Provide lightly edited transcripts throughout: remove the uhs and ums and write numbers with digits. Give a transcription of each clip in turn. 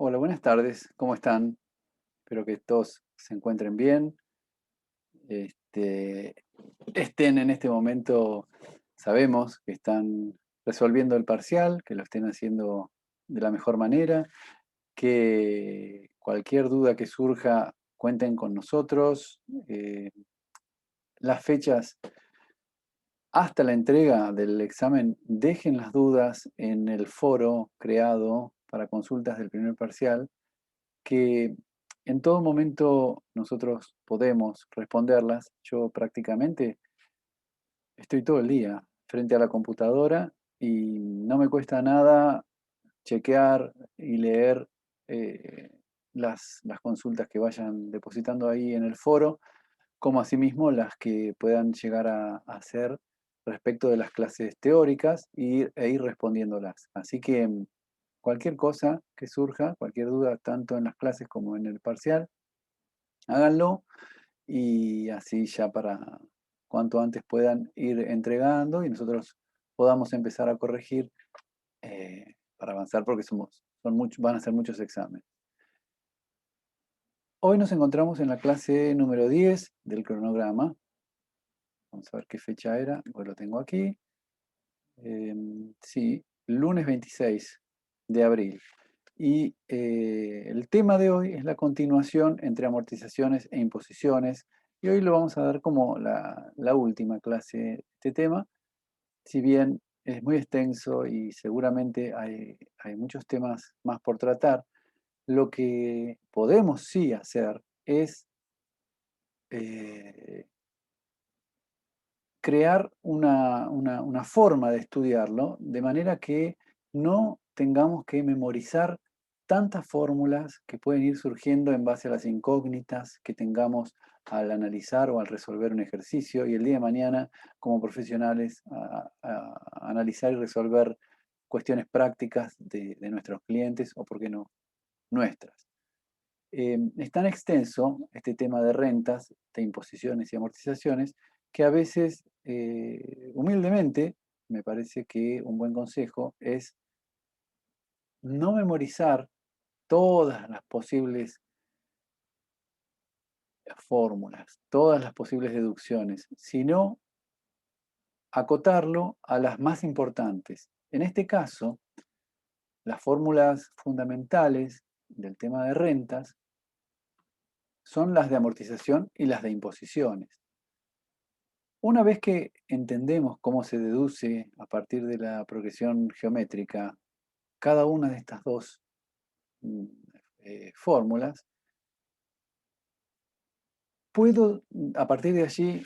Hola, buenas tardes. ¿Cómo están? Espero que todos se encuentren bien. Este, estén en este momento, sabemos que están resolviendo el parcial, que lo estén haciendo de la mejor manera, que cualquier duda que surja, cuenten con nosotros. Las fechas hasta la entrega del examen, dejen las dudas en el foro creado para consultas del primer parcial, que en todo momento nosotros podemos responderlas. Yo prácticamente estoy todo el día frente a la computadora y no me cuesta nada chequear y leer eh, las consultas que vayan depositando ahí en el foro, como asimismo las que puedan llegar a hacer respecto de las clases teóricas e ir respondiéndolas. Así que cualquier cosa que surja, cualquier duda, tanto en las clases como en el parcial, háganlo y así ya para cuanto antes puedan ir entregando y nosotros podamos empezar a corregir para avanzar porque van a ser muchos exámenes. Hoy nos encontramos en la clase número 10 del cronograma. Vamos a ver qué fecha era, pues lo tengo aquí. Sí, lunes 26 de abril. Y el tema de hoy es la continuación entre amortizaciones e imposiciones. Y hoy lo vamos a dar como la última clase de este tema, si bien es muy extenso y seguramente hay muchos temas más por tratar. Lo que podemos sí hacer es eh, crear una forma de estudiarlo, de manera que no tengamos que memorizar tantas fórmulas que pueden ir surgiendo en base a las incógnitas que tengamos al analizar o al resolver un ejercicio, y el día de mañana, como profesionales, a analizar y resolver cuestiones prácticas de nuestros clientes o, por qué no, nuestras. Es tan extenso este tema de rentas, de imposiciones y amortizaciones, que a veces, humildemente, me parece que un buen consejo es no memorizar todas las posibles fórmulas, todas las posibles deducciones, sino acotarlo a las más importantes. En este caso, las fórmulas fundamentales del tema de rentas son las de amortización y las de imposiciones. Una vez que entendemos cómo se deduce a partir de la progresión geométrica cada una de estas dos mm, fórmulas, puedo a partir de allí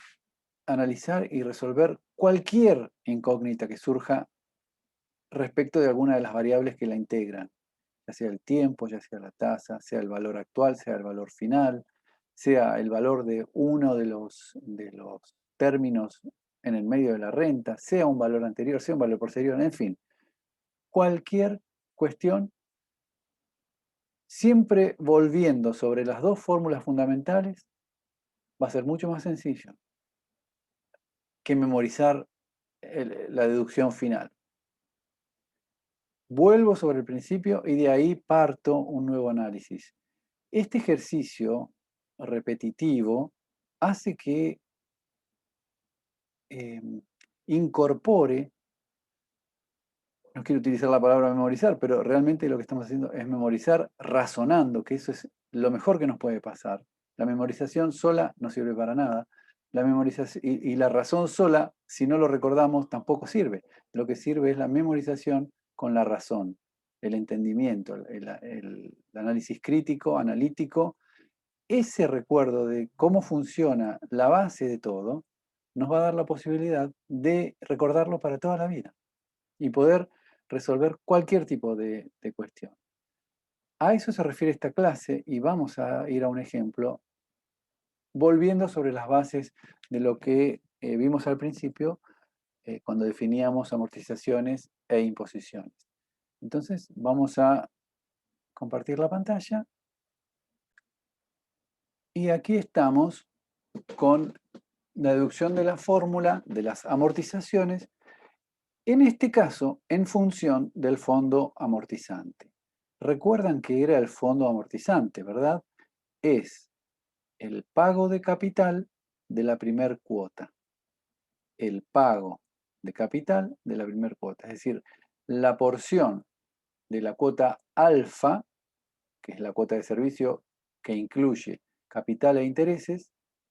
analizar y resolver cualquier incógnita que surja respecto de alguna de las variables que la integran, ya sea el tiempo, ya sea la tasa, sea el valor actual, sea el valor final, sea el valor de uno de los términos en el medio de la renta, sea un valor anterior, sea un valor posterior, en fin, cualquier cuestión, siempre volviendo sobre las dos fórmulas fundamentales, va a ser mucho más sencillo que memorizar la deducción final. Vuelvo sobre el principio y de ahí parto un nuevo análisis. Este ejercicio repetitivo hace que eh, incorpore, no quiero utilizar la palabra memorizar, pero realmente lo que estamos haciendo es memorizar razonando, que eso es lo mejor que nos puede pasar. La memorización sola no sirve para nada. La memorización y la razón sola, si no lo recordamos, tampoco sirve. Lo que sirve es la memorización con la razón, el entendimiento, el análisis crítico, analítico. Ese recuerdo de cómo funciona la base de todo nos va a dar la posibilidad de recordarlo para toda la vida y poder resolver cualquier tipo de cuestión. A eso se refiere esta clase y vamos a ir a un ejemplo volviendo sobre las bases de lo que vimos al principio cuando definíamos amortizaciones e imposiciones. Entonces vamos a compartir la pantalla y aquí estamos con la deducción de la fórmula de las amortizaciones, en este caso en función del fondo amortizante. Recuerdan que era el fondo amortizante, ¿verdad? Es el pago de capital de la primer cuota. El pago de capital de la primer cuota. Es decir, la porción de la cuota alfa, que es la cuota de servicio que incluye capital e intereses,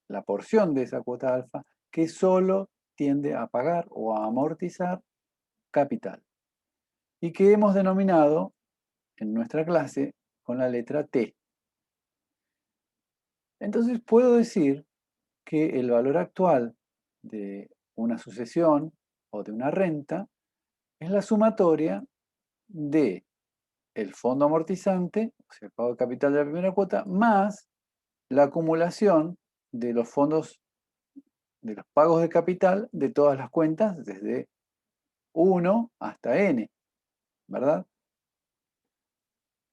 la porción de esa cuota alfa que solo tiende a pagar o a amortizar capital y que hemos denominado en nuestra clase con la letra T. Entonces puedo decir que el valor actual de una sucesión o de una renta es la sumatoria de el fondo amortizante, o sea, el pago de capital de la primera cuota, más la acumulación de los fondos, de los pagos de capital de todas las cuentas, desde 1 hasta n, ¿verdad?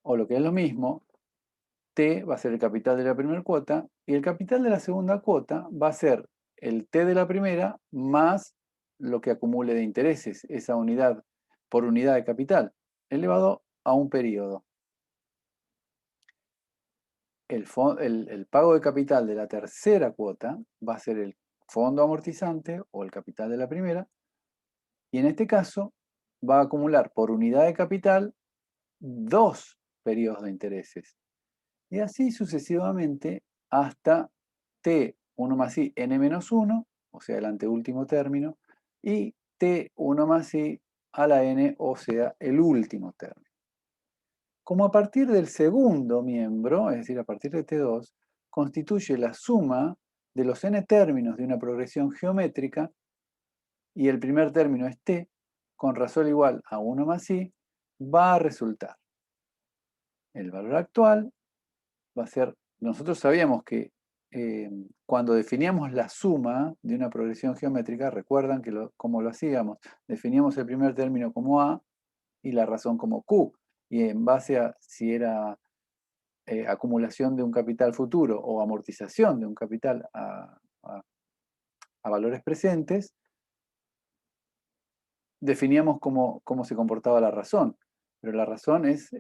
O lo que es lo mismo, T va a ser el capital de la primera cuota y el capital de la segunda cuota va a ser el T de la primera más lo que acumule de intereses, esa unidad por unidad de capital, elevado a un periodo. El pago de capital de la tercera cuota va a ser el fondo amortizante o el capital de la primera, y en este caso va a acumular por unidad de capital 2 periodos de intereses. Y así sucesivamente hasta T1 más I n menos 1, o sea, el anteúltimo término, y T1 más I a la n, o sea, el último término. Como a partir del segundo miembro, es decir, a partir de T2, constituye la suma de los n términos de una progresión geométrica, y el primer término es T, con razón igual a 1 más I, va a resultar el valor actual, va a ser, nosotros sabíamos que cuando definíamos la suma de una progresión geométrica, recuerdan que cómo lo hacíamos, definíamos el primer término como A y la razón como Q, y en base a si era acumulación de un capital futuro o amortización de un capital a valores presentes, definíamos cómo se comportaba la razón. Pero la razón es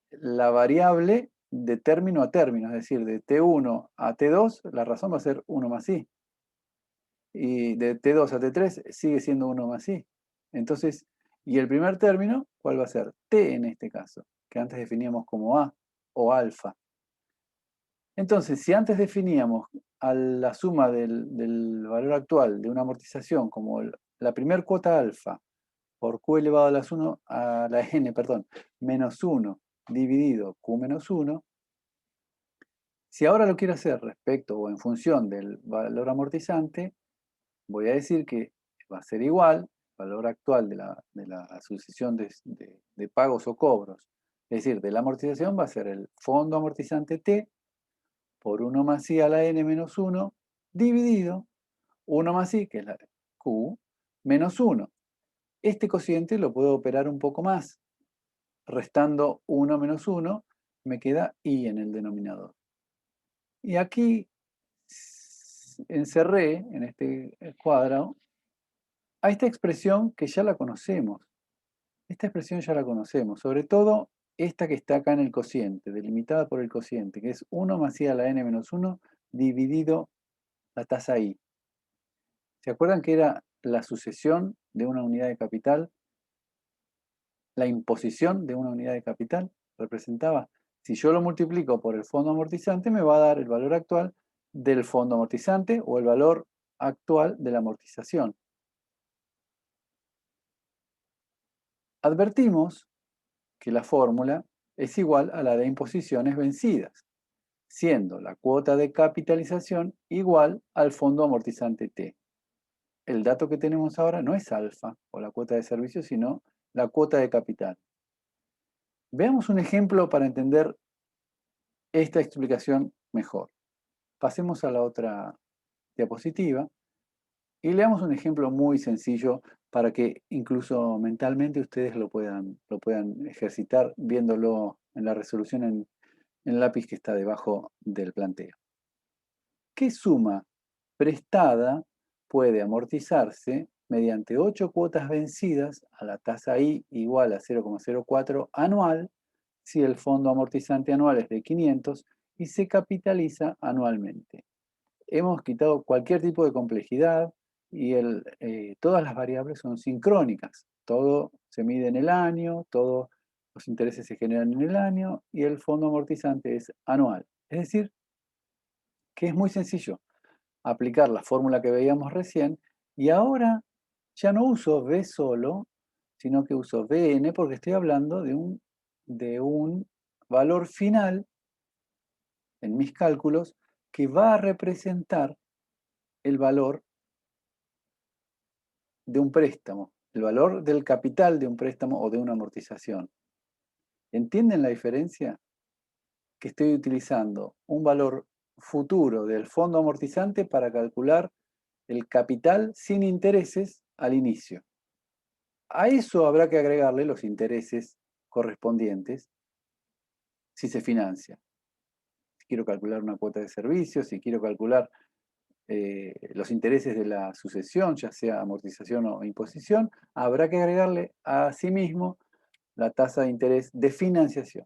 la variable de término a término, es decir, de T1 a T2, la razón va a ser 1 más I. Y de T2 a T3 sigue siendo 1 más I. Entonces, y el primer término, ¿cuál va a ser? T en este caso, que antes definíamos como A o alfa. Entonces, si antes definíamos a la suma del valor actual de una amortización como la primer cuota alfa por Q elevado a la n, perdón, menos 1 dividido Q menos 1, si ahora lo quiero hacer respecto o en función del valor amortizante, voy a decir que va a ser igual el valor actual de la sucesión de pagos o cobros, es decir, de la amortización va a ser el fondo amortizante T por 1 más I a la n menos 1 dividido 1 más I, que es la Q, menos 1. Este cociente lo puedo operar un poco más. Restando 1 menos 1, me queda I en el denominador. Y aquí encerré en este cuadro a esta expresión que ya la conocemos. Esta expresión ya la conocemos, sobre todo esta que está acá en el cociente, delimitada por el cociente, que es 1 más I a la n menos 1 dividido la tasa I. ¿Se acuerdan que era la sucesión de una unidad de capital? La imposición de una unidad de capital representaba, si yo lo multiplico por el fondo amortizante, me va a dar el valor actual del fondo amortizante o el valor actual de la amortización. Advertimos que la fórmula es igual a la de imposiciones vencidas, siendo la cuota de capitalización igual al fondo amortizante T. El dato que tenemos ahora no es alfa o la cuota de servicio, sino la cuota de capital. Veamos un ejemplo para entender esta explicación mejor. Pasemos a la otra diapositiva y leamos un ejemplo muy sencillo para que incluso mentalmente ustedes lo puedan ejercitar viéndolo en la resolución en el lápiz que está debajo del planteo. ¿Qué suma prestada puede amortizarse mediante 8 cuotas vencidas a la tasa I igual a 0,04 anual, si el fondo amortizante anual es de 500 y se capitaliza anualmente. Hemos quitado cualquier tipo de complejidad y todas las variables son sincrónicas. Todo se mide en el año, todos los intereses se generan en el año y el fondo amortizante es anual. Es decir, que es muy sencillo aplicar la fórmula que veíamos recién y ahora ya no uso V solo, sino que uso Vn porque estoy hablando de un valor final en mis cálculos que va a representar el valor de un préstamo, el valor del capital de un préstamo o de una amortización. ¿Entienden la diferencia? Que estoy utilizando un valor futuro del fondo amortizante para calcular el capital sin intereses al inicio. A eso habrá que agregarle los intereses correspondientes si se financia. Si quiero calcular una cuota de servicio, si quiero calcular los intereses de la sucesión, ya sea amortización o imposición, habrá que agregarle a sí mismo la tasa de interés de financiación.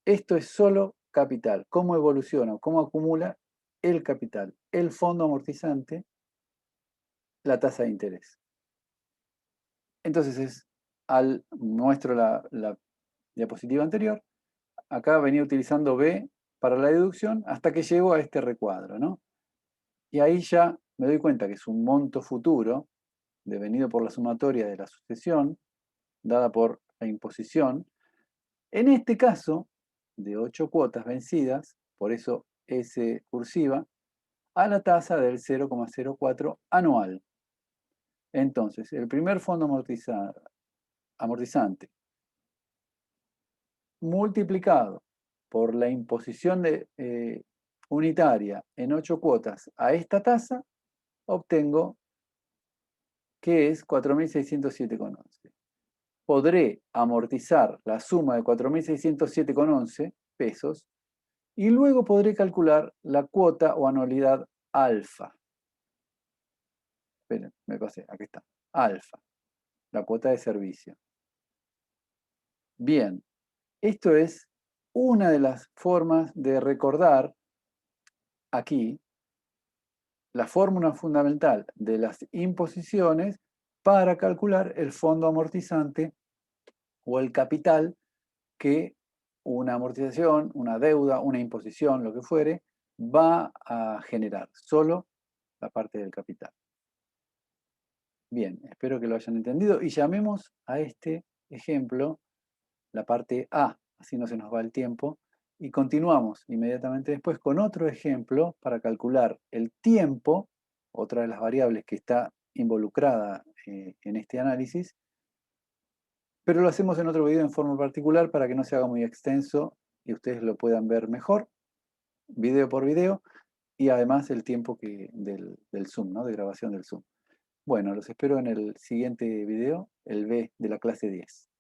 Esto es solo capital, cómo evoluciona, cómo acumula el capital, el fondo amortizante, la tasa de interés. Entonces, muestro la diapositiva anterior, acá venía utilizando B para la deducción hasta que llego a este recuadro, ¿no? Y ahí ya me doy cuenta que es un monto futuro devenido por la sumatoria de la sucesión, dada por la imposición, en este caso, de 8 cuotas vencidas, por eso S cursiva, a la tasa del 0,04 anual. Entonces, el primer fondo amortizante multiplicado por la imposición unitaria en 8 cuotas a esta tasa, obtengo que es 4.607,11. Podré amortizar la suma de 4.607,11 pesos y luego podré calcular la cuota o anualidad alfa. Esperen, me pasé, aquí está. Alfa, la cuota de servicio. Bien, esto es una de las formas de recordar aquí la fórmula fundamental de las imposiciones para calcular el fondo amortizante o el capital que una amortización, una deuda, una imposición, lo que fuere, va a generar, solo la parte del capital. Bien, espero que lo hayan entendido y llamemos a este ejemplo la parte A, así no se nos va el tiempo, y continuamos inmediatamente después con otro ejemplo para calcular el tiempo, otra de las variables que está involucrada en este análisis, pero lo hacemos en otro video en forma particular para que no se haga muy extenso y ustedes lo puedan ver mejor, video por video, y además el tiempo del Zoom, ¿no? De grabación del Zoom. Bueno, los espero en el siguiente video, el B de la clase 10.